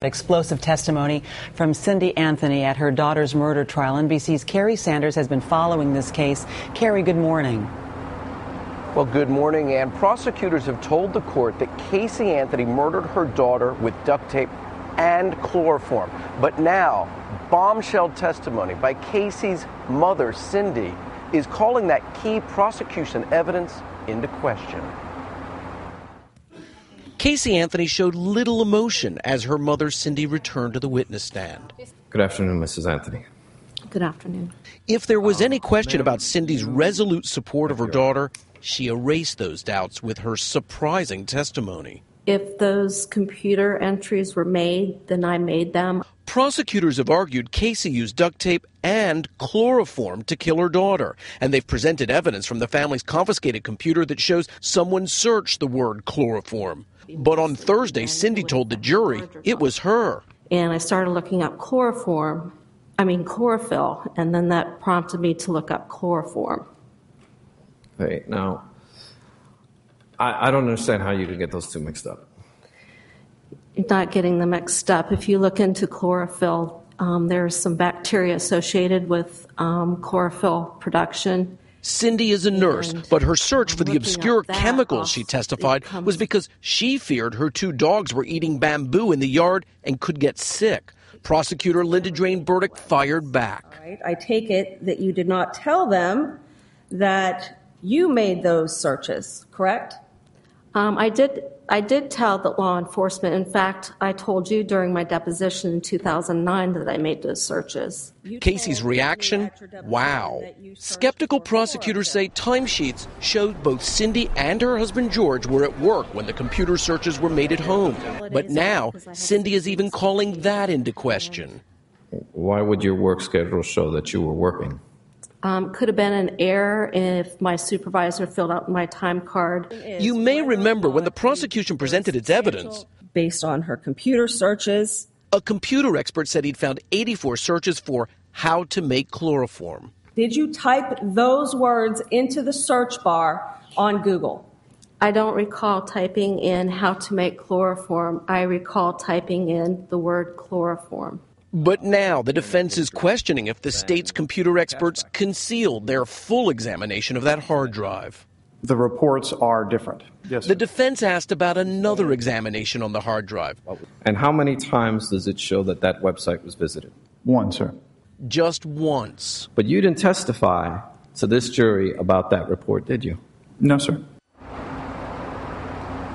Explosive testimony from Cindy Anthony at her daughter's murder trial. NBC's Carrie Sanders has been following this case. Carrie, good morning. Well, good morning. And prosecutors have told the court that Casey Anthony murdered her daughter with duct tape and chloroform. But now, bombshell testimony by Casey's mother, Cindy, is calling that key prosecution evidence into question. Casey Anthony showed little emotion as her mother, Cindy, returned to the witness stand. Good afternoon, Mrs. Anthony. Good afternoon. If there was any question about Cindy's resolute support of her daughter, she erased those doubts with her surprising testimony. If those computer entries were made, then I made them. Prosecutors have argued Casey used duct tape and chloroform to kill her daughter, and they've presented evidence from the family's confiscated computer that shows someone searched the word chloroform. But on Thursday, Cindy told the jury it was her. And I started looking up chlorophyll, and then that prompted me to look up chloroform. Hey, now, I don't understand how you could get those two mixed up. Not getting them mixed up. If you look into chlorophyll, there's some bacteria associated with chlorophyll production. Cindy is a nurse, but her search for the obscure chemicals she testified was because she feared her two dogs were eating bamboo in the yard and could get sick. Prosecutor Linda Drain Burdick fired back. Right. I take it that you did not tell them that you made those searches, correct? I did tell the law enforcement. In fact, I told you during my deposition in 2009 that I made those searches. Casey's reaction? Wow. Skeptical prosecutors say timesheets showed both Cindy and her husband George were at work when the computer searches were made at home. But now, Cindy is even calling that into question. Why would your work schedule show that you were working? Could have been an error if my supervisor filled out my time card. You may remember when the prosecution presented its evidence. Based on her computer searches. A computer expert said he'd found 84 searches for how to make chloroform. Did you type those words into the search bar on Google? I don't recall typing in how to make chloroform. I recall typing in the word chloroform. But now the defense is questioning if the state's computer experts concealed their full examination of that hard drive. The reports are different. Yes, sir. The defense asked about another examination on the hard drive. And how many times does it show that that website was visited? One, sir. Just once. But you didn't testify to this jury about that report, did you? No, sir.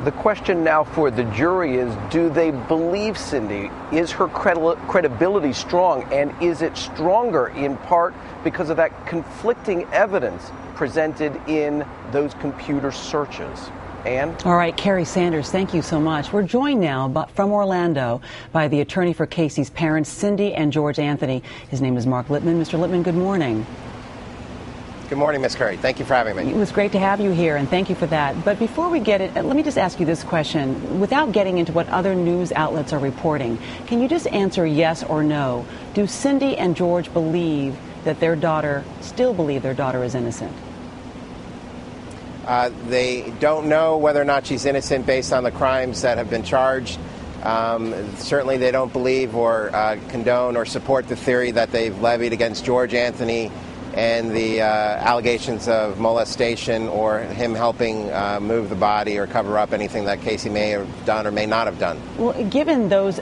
The question now for the jury is, do they believe Cindy? Is her credibility strong? And is it stronger in part because of that conflicting evidence presented in those computer searches? Ann? All right, Carrie Sanders, thank you so much. We're joined now from Orlando by the attorney for Casey's parents, Cindy and George Anthony. His name is Mark Lippman. Mr. Lippman, good morning. Good morning, Ms. Curry. Thank you for having me. It was great to have you here, and thank you for that. But before we get it, let me just ask you this question. Without getting into what other news outlets are reporting, can you just answer yes or no? Do Cindy and George still believe their daughter is innocent? They don't know whether or not she's innocent based on the crimes that have been charged. Certainly they don't believe or condone or support the theory that they've levied against George Anthony and the allegations of molestation or him helping move the body or cover up anything that Casey may have done or may not have done. Well, given those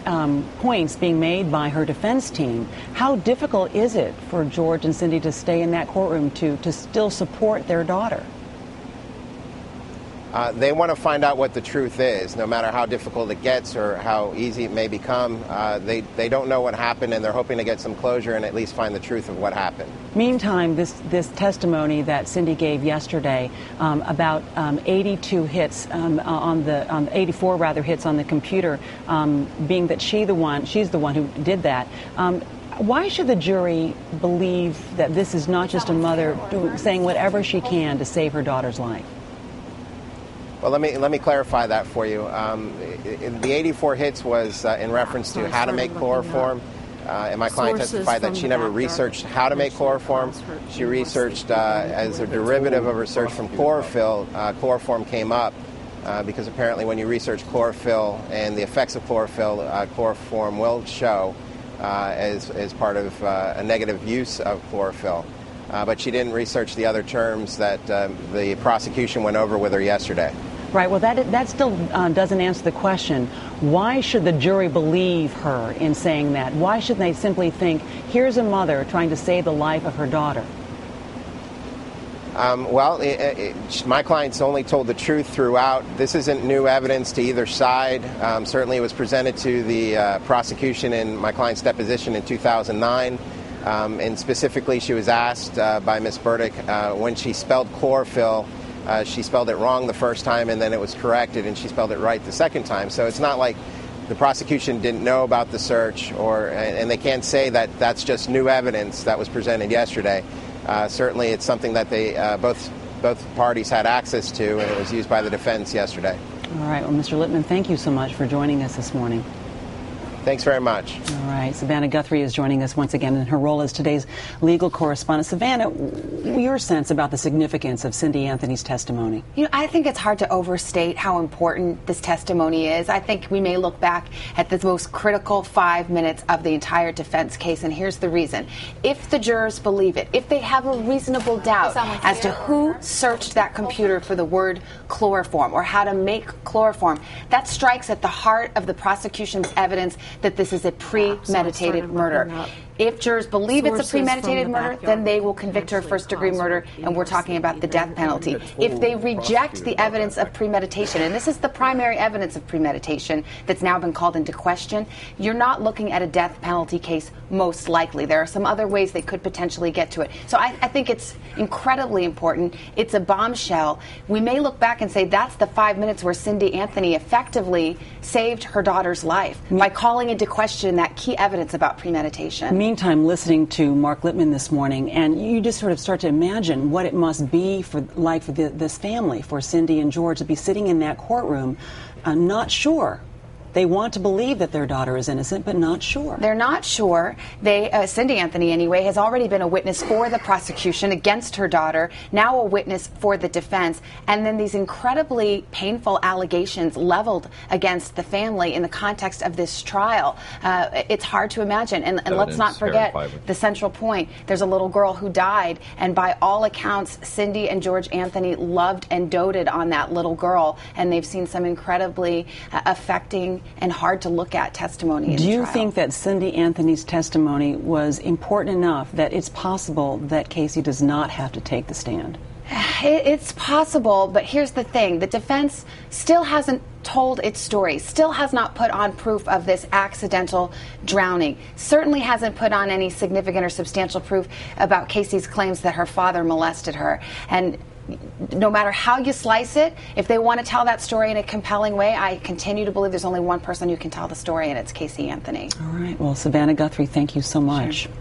points being made by her defense team, how difficult is it for George and Cindy to stay in that courtroom to still support their daughter? They want to find out what the truth is, no matter how difficult it gets or how easy it may become. They don't know what happened, and they're hoping to get some closure and at least find the truth of what happened. Meantime, this testimony that Cindy gave yesterday about 82 hits on the 84 rather hits on the computer, being that she's the one who did that. Why should the jury believe that this is not just a mother saying whatever she can to save her daughter's life? Well, let me clarify that for you. The 84 hits was in reference to how to make chloroform. And my client testified that she never researched how to make chloroform. She researched as a derivative of her search from chlorophyll. Chloroform came up. because apparently when you research chlorophyll and the effects of chlorophyll, chloroform will show as part of a negative use of chlorophyll. But she didn't research the other terms that the prosecution went over with her yesterday. Right. Well, that still doesn't answer the question. Why should the jury believe her in saying that? Why shouldn't they simply think, here's a mother trying to save the life of her daughter? My client's only told the truth throughout. This isn't new evidence to either side. Certainly it was presented to the prosecution in my client's deposition in 2009. And specifically, she was asked by Ms. Burdick when she spelled chlorophyll. She spelled it wrong the first time, and then it was corrected, and she spelled it right the second time. So it's not like the prosecution didn't know about the search, and they can't say that that's just new evidence that was presented yesterday. Certainly, it's something that they both parties had access to, and it was used by the defense yesterday. All right. Well, Mr. Lippman, thank you so much for joining us this morning. Thanks very much. All right. Savannah Guthrie is joining us once again in her role as today's legal correspondent. Savannah, your sense about the significance of Cindy Anthony's testimony? You know, I think it's hard to overstate how important this testimony is. I think we may look back at the most critical 5 minutes of the entire defense case, and here's the reason. If the jurors believe it, if they have a reasonable doubt as to who searched that computer for the word chloroform or how to make chloroform, that strikes at the heart of the prosecution's evidence that this is a premeditated murder. If jurors believe it's a premeditated murder, then they will convict her of first-degree murder, and we're talking about the death penalty. If they reject the evidence of premeditation, and this is the primary evidence of premeditation that's now been called into question, you're not looking at a death penalty case most likely. There are some other ways they could potentially get to it. So I think it's incredibly important. It's a bombshell. We may look back and say that's the 5 minutes where Cindy Anthony effectively saved her daughter's life by calling into question that key evidence about premeditation. Meantime, listening to Mark Lippman this morning, and you just sort of start to imagine what it must be for this family, for Cindy and George, to be sitting in that courtroom, not sure. They want to believe that their daughter is innocent, but not sure. They're not sure. Cindy Anthony, anyway, has already been a witness for the prosecution against her daughter, now a witness for the defense, and then these incredibly painful allegations leveled against the family in the context of this trial. It's hard to imagine. And let's not forget the central point. There's a little girl who died, and by all accounts, Cindy and George Anthony loved and doted on that little girl, and they've seen some incredibly affecting and hard to look at testimony in the trial. Do you think that Cindy Anthony's testimony was important enough that it's possible that Casey does not have to take the stand? It's possible, but here's the thing. The defense still hasn't told its story, still has not put on proof of this accidental drowning, certainly hasn't put on any significant or substantial proof about Casey's claims that her father molested her. And no matter how you slice it, if they want to tell that story in a compelling way, I continue to believe there's only one person who can tell the story, and it's Casey Anthony. All right. Well, Savannah Guthrie, thank you so much. Sure.